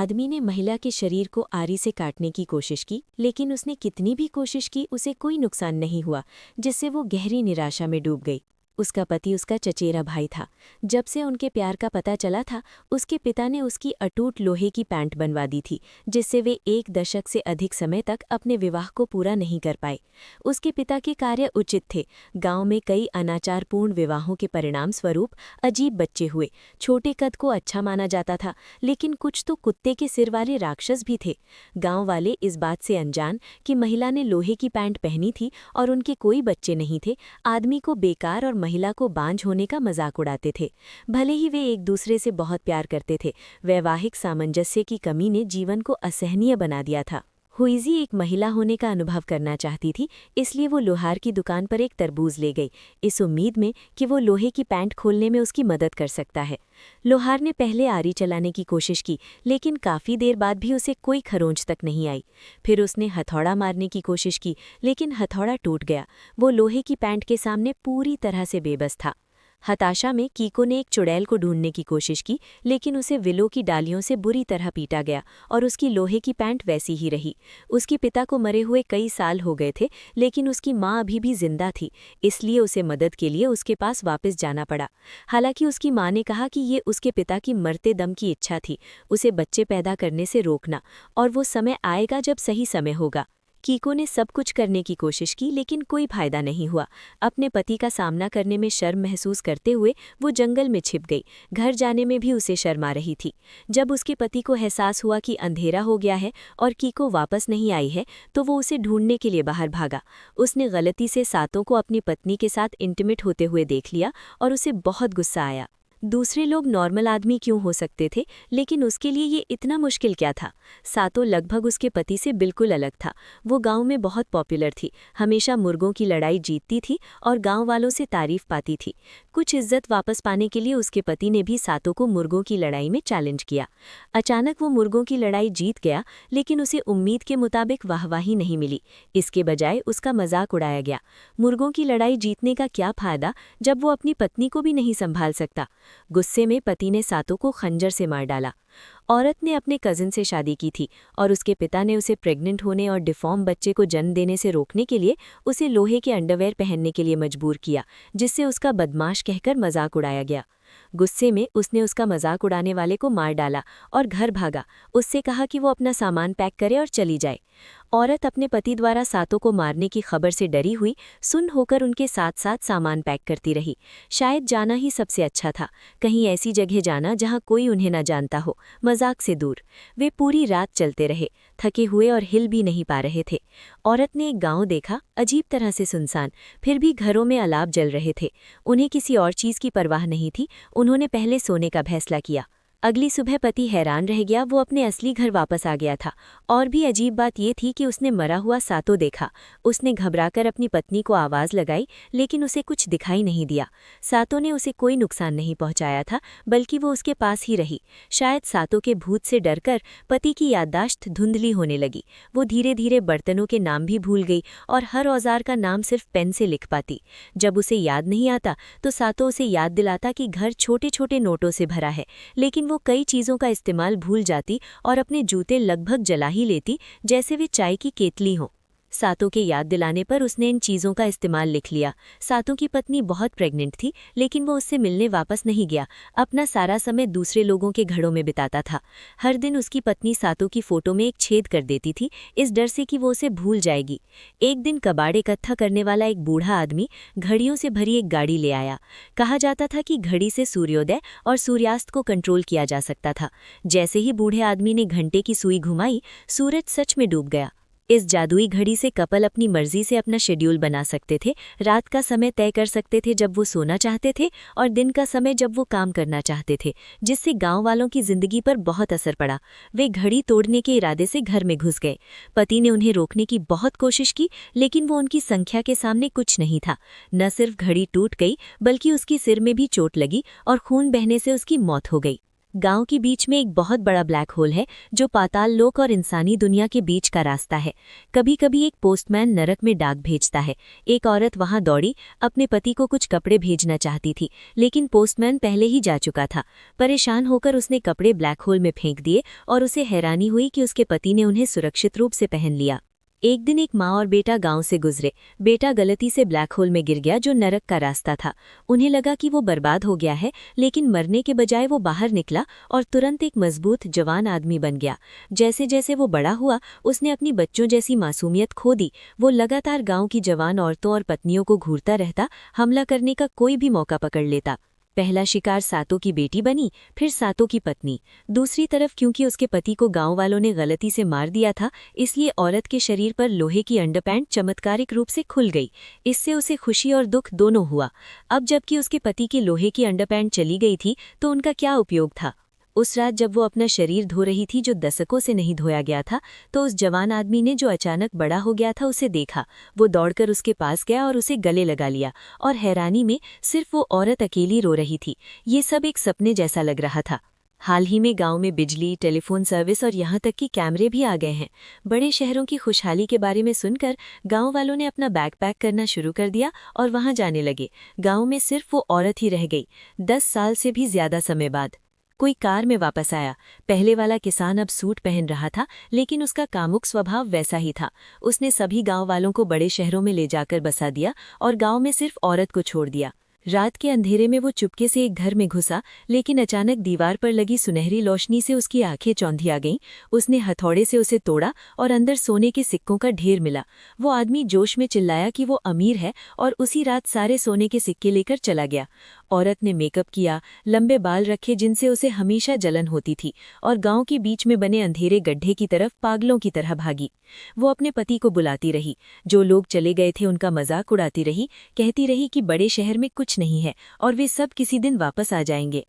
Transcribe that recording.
आदमी ने महिला के शरीर को आरी से काटने की कोशिश की, लेकिन उसने कितनी भी कोशिश की उसे कोई नुकसान नहीं हुआ, जिससे वो गहरी निराशा में डूब गई। उसका पति उसका चचेरा भाई था। जब से उनके प्यार का पता चला था, उसके पिता ने उसकी अटूट लोहे की पैंट बनवा दी थी, जिससे वे 1 दशक से अधिक समय तक अपने विवाह को पूरा नहीं कर पाए। उसके पिता के कार्य उचित थे। गांव में कई अनाचारपूर्ण विवाहों के परिणाम स्वरूप अजीब बच्चे हुए। छोटे कद को अच्छा माना जाता था, लेकिन कुछ तो कुत्ते के सिर वाले राक्षस भी थे। गांव वाले इस बात से अनजान कि महिला ने लोहे की पैंट पहनी थी और उनके कोई बच्चे नहीं थे, आदमी को बेकार और महिला को बांझ होने का मजाक उड़ाते थे। भले ही वे एक दूसरे से बहुत प्यार करते थे, वैवाहिक सामंजस्य की कमी ने जीवन को असहनीय बना दिया था। हुईजी एक महिला होने का अनुभव करना चाहती थी, इसलिए वो लोहार की दुकान पर एक तरबूज ले गई, इस उम्मीद में कि वो लोहे की पैंट खोलने में उसकी मदद कर सकता है। लोहार ने पहले आरी चलाने की कोशिश की, लेकिन काफ़ी देर बाद भी उसे कोई खरोंच तक नहीं आई। फिर उसने हथौड़ा मारने की कोशिश की, लेकिन हथौड़ा टूट गया। वो लोहे की पैंट के सामने पूरी तरह से बेबस था। हताशा में कीको ने एक चुड़ैल को ढूंढने की कोशिश की, लेकिन उसे विलो की डालियों से बुरी तरह पीटा गया और उसकी लोहे की पैंट वैसी ही रही। उसके पिता को मरे हुए कई साल हो गए थे, लेकिन उसकी माँ अभी भी जिंदा थी, इसलिए उसे मदद के लिए उसके पास वापस जाना पड़ा। हालांकि उसकी माँ ने कहा कि ये उसके पिता की मरते दम की इच्छा थी, उसे बच्चे पैदा करने से रोकना, और वो समय आएगा जब सही समय होगा। कीको ने सब कुछ करने की कोशिश की, लेकिन कोई फायदा नहीं हुआ। अपने पति का सामना करने में शर्म महसूस करते हुए वो जंगल में छिप गई। घर जाने में भी उसे शर्म आ रही थी। जब उसके पति को एहसास हुआ कि अंधेरा हो गया है और कीको वापस नहीं आई है, तो वो उसे ढूंढने के लिए बाहर भागा। उसने गलती से सातों को अपनी पत्नी के साथ इंटीमेट होते हुए देख लिया और उसे बहुत गुस्सा आया। दूसरे लोग नॉर्मल आदमी क्यों हो सकते थे, लेकिन उसके लिए ये इतना मुश्किल क्या था। सातो लगभग उसके पति से बिल्कुल अलग था। वो गांव में बहुत पॉपुलर थी, हमेशा मुर्गों की लड़ाई जीतती थी और गांव वालों से तारीफ पाती थी। कुछ इज्जत वापस पाने के लिए उसके पति ने भी सातो को मुर्गों की लड़ाई में चैलेंज किया। अचानक वो मुर्गों की लड़ाई जीत गया, लेकिन उसे उम्मीद के मुताबिक वाहवाही नहीं मिली। इसके बजाय उसका मजाक उड़ाया गया। मुर्गों की लड़ाई जीतने का क्या फायदा जब वो अपनी पत्नी को भी नहीं संभाल सकता। गुस्से में पति ने सातो को खंजर से मार डाला। औरत ने अपने कजिन से शादी की थी और उसके पिता ने उसे प्रेग्नेंट होने और डिफॉर्म बच्चे को जन्म देने से रोकने के लिए उसे लोहे के अंडरवेयर पहनने के लिए मजबूर किया, जिससे उसका बदमाश कहकर मजाक उड़ाया गया। गुस्से में उसने उसका मजाक उड़ाने वाले को मार डाला और घर भागा। उससे कहा कि वो अपना सामान पैक करे और चली जाए। औरत अपने पति द्वारा सातों को मारने की खबर से डरी हुई सुन्न होकर उनके साथ साथ सामान पैक करती रही। शायद जाना ही सबसे अच्छा था, कहीं ऐसी जगह जाना जहां कोई उन्हें न जानता हो, मजाक से दूर। वे पूरी रात चलते रहे, थके हुए और हिल भी नहीं पा रहे थे। औरत ने एक गांव देखा, अजीब तरह से सुनसान, फिर भी घरों में अलाव जल रहे थे। उन्हें किसी और चीज़ की परवाह नहीं थी। उन्होंने पहले सोने का फैसला किया। अगली सुबह पति हैरान रह गया, वो अपने असली घर वापस आ गया था। और भी अजीब बात ये थी कि उसने मरा हुआ सातो देखा। उसने घबराकर अपनी पत्नी को आवाज़ लगाई, लेकिन उसे कुछ दिखाई नहीं दिया। सातो ने उसे कोई नुकसान नहीं पहुंचाया था, बल्कि वो उसके पास ही रही। शायद सातो के भूत से डरकर पति की याददाश्त धुंधली होने लगी। वो धीरे धीरे बर्तनों के नाम भी भूल गई और हर औजार का नाम सिर्फ पेन से लिख पाती। जब उसे याद नहीं आता तो सातो उसे याद दिलाता कि घर छोटे छोटे नोटों से भरा है, लेकिन वो कई चीज़ों का इस्तेमाल भूल जाती और अपने जूते लगभग जला ही लेती, जैसे वे चाय की केतली हों। सातो के याद दिलाने पर उसने इन चीज़ों का इस्तेमाल लिख लिया। सातो की पत्नी बहुत प्रेग्नेंट थी, लेकिन वो उससे मिलने वापस नहीं गया। अपना सारा समय दूसरे लोगों के घरों में बिताता था। हर दिन उसकी पत्नी सातो की फ़ोटो में एक छेद कर देती थी, इस डर से कि वो उसे भूल जाएगी। एक दिन कबाड़ इकट्ठा करने वाला एक बूढ़ा आदमी घड़ियों से भरी एक गाड़ी ले आया। कहा जाता था कि घड़ी से सूर्योदय और सूर्यास्त को कंट्रोल किया जा सकता था। जैसे ही बूढ़े आदमी ने घंटे की सुई घुमाई, सूरज सच में डूब गया। इस जादुई घड़ी से कपल अपनी मर्जी से अपना शेड्यूल बना सकते थे। रात का समय तय कर सकते थे जब वो सोना चाहते थे, और दिन का समय जब वो काम करना चाहते थे, जिससे गांव वालों की जिंदगी पर बहुत असर पड़ा। वे घड़ी तोड़ने के इरादे से घर में घुस गए। पति ने उन्हें रोकने की बहुत कोशिश की, लेकिन वो उनकी संख्या के सामने कुछ नहीं था। न सिर्फ घड़ी टूट गई, बल्कि उसकी सिर में भी चोट लगी और खून बहने से उसकी मौत हो गई। गांव के बीच में एक बहुत बड़ा ब्लैक होल है जो पाताल लोक और इंसानी दुनिया के बीच का रास्ता है। कभी कभी एक पोस्टमैन नरक में डाक भेजता है। एक औरत वहां दौड़ी, अपने पति को कुछ कपड़े भेजना चाहती थी, लेकिन पोस्टमैन पहले ही जा चुका था। परेशान होकर उसने कपड़े ब्लैक होल में फेंक दिए और उसे हैरानी हुई कि उसके पति ने उन्हें सुरक्षित रूप से पहन लिया। एक दिन एक माँ और बेटा गांव से गुजरे। बेटा गलती से ब्लैक होल में गिर गया जो नरक का रास्ता था। उन्हें लगा कि वो बर्बाद हो गया है, लेकिन मरने के बजाय वो बाहर निकला और तुरंत एक मजबूत जवान आदमी बन गया। जैसे जैसे वो बड़ा हुआ, उसने अपनी बच्चों जैसी मासूमियत खो दी। वो लगातार गांव की जवान औरतों और पत्नियों को घूरता रहता, हमला करने का कोई भी मौका पकड़ लेता। पहला शिकार सातों की बेटी बनी, फिर सातों की पत्नी। दूसरी तरफ क्योंकि उसके पति को गांव वालों ने गलती से मार दिया था, इसलिए औरत के शरीर पर लोहे की अंडरपैंट चमत्कारिक रूप से खुल गई। इससे उसे खुशी और दुख दोनों हुआ। अब जबकि उसके पति की लोहे की अंडरपैंट चली गई थी, तो उनका क्या उपयोग था। उस रात जब वो अपना शरीर धो रही थी जो दशकों से नहीं धोया गया था, तो उस जवान आदमी ने जो अचानक बड़ा हो गया था उसे देखा। वो दौड़कर उसके पास गया और उसे गले लगा लिया, और हैरानी में सिर्फ वो औरत अकेली रो रही थी। ये सब एक सपने जैसा लग रहा था। हाल ही में गांव में बिजली, टेलीफोन सर्विस और यहाँ तक कि कैमरे भी आ गए हैं। बड़े शहरों की खुशहाली के बारे में सुनकर गांव वालों ने अपना बैग पैक करना शुरू कर दिया और वहां जाने लगे। गांव में सिर्फ वो औरत ही रह गई, 10 साल से भी ज्यादा समय बाद। कोई कार में वापस आया। पहले वाला किसान अब सूट पहन रहा था, लेकिन उसका कामुक स्वभाव वैसा ही था। उसने सभी गांव वालों को बड़े शहरों में ले जाकर बसा दिया और गांव में सिर्फ औरत को छोड़ दिया। रात के अंधेरे में वो चुपके से एक घर में घुसा, लेकिन अचानक दीवार पर लगी सुनहरी रोशनी से उसकी आंखें चौंधी आ गईं। उसने हथौड़े से उसे तोड़ा और अंदर सोने के सिक्कों का ढेर मिला। वो आदमी जोश में चिल्लाया कि वो अमीर है और उसी रात सारे सोने के सिक्के लेकर चला गया। औरत ने मेकअप किया, लंबे बाल रखे जिनसे उसे हमेशा जलन होती थी, और गांव के बीच में बने अंधेरे गड्ढे की तरफ पागलों की तरह भागी। वो अपने पति को बुलाती रही। जो लोग चले गए थे उनका मजाक उड़ाती रही, कहती रही कि बड़े शहर में कुछ नहीं है और वे सब किसी दिन वापस आ जाएंगे।